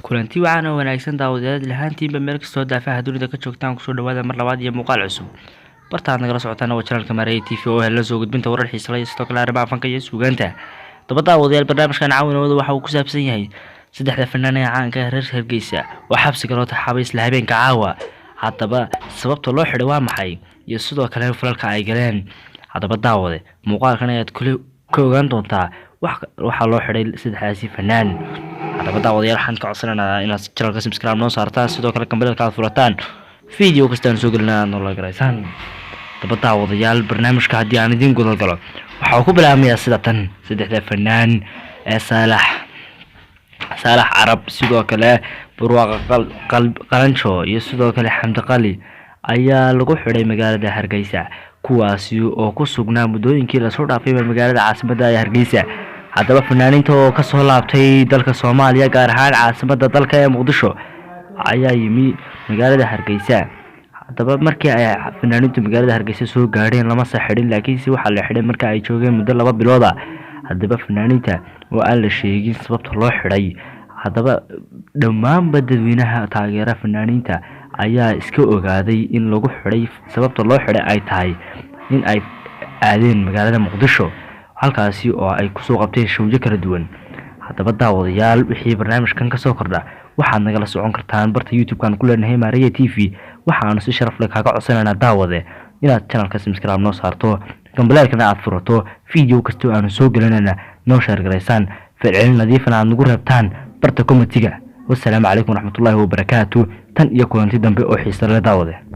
kulanti wacan oo wanaagsan daawadayaal lahaantiinba meel kastoo daafaha dunida ka joogtaan kusoo dhawaada mar labaad iyo muuqaal cusub bartaad nagala socotaan waa channelka Mareey TV oo la soo gudbinta warar xiiso leh sidoo kale arrimaha fanka iyo suugaanta daawadayaal barnaamijkan caawinooda waxa uu ku saabsan yahay saddexda fanaan ee caanka ah reer Hargeysa oo xabsiga loo taxaabay isla habeenka caawa haddaba sababta loo xidhay waa maxay iyo sidoo kale falalka ay galeen haddaba daawade muuqaalkan ayaad ka ogaan doontaa waxa loo xidhay saddexdaasi fanaan haddaba daawadayaal waxaan ka codsanaynaa inaad channelka subscribe noo saartaan sidoo kale kambalka aad furataan video kastaan soo gelinaa noo la garaysaan haddaba daawadayaal barnaamijka haddii aan idin guda galo waxa uu ku bilaabmayaa sida tan saddexda fanaan ee Saalax Carab sidoo kale Barwaaqo Qalanjo iyo sidoo kale Xamdi Qali ayaa lagu xidhay magaalada Hargeysa kuwaasi oo ku sugnaa muddooyinkii la soo dhaafay magaalada caasimadda ee Hargeysa haddaba fanaaniinta oo ka soo laabtay dalka Soomaaliya gaar ahaan caasimadda dalka ee Muqdisho ayaa yimi magaalada Hargeysa haddaba markii ay fanaaniintu magaalada Hargeysa soo gaareen lama saxidin laakiin si waxa la xidhay marka ay joogeen muddo 2 bilood ah haddaba fanaaniinta oo aan la sheegin sababta loo xidhay haddaba dhammaan dadweynaha taageera fanaaniinta ayaa iska ogaaday in lagu xidhay sababta loo xidhay ay tahay in ay aadeen magaalada Muqdisho halkaasi oo ay ku soo qabteen showyo kala duwan haddaba daawadayaal wixii barnaamijkan ka soo kordha waxaad nagala socon kartaan barta YouTube-kan ku leenahay Mareey TV waxaanu si sharaf leh kaaga codsanaynaa daawade inaad channelka subscribe noo saarto kambalaalkana aad furato video kasta oo aanu soo gelinayna noo share garaysaan ficil nadiifana aad nagu reebtaan barta commentiga والسلام عليكم ورحمة الله وبركاته تن يكون تدم بأوحي سر داوده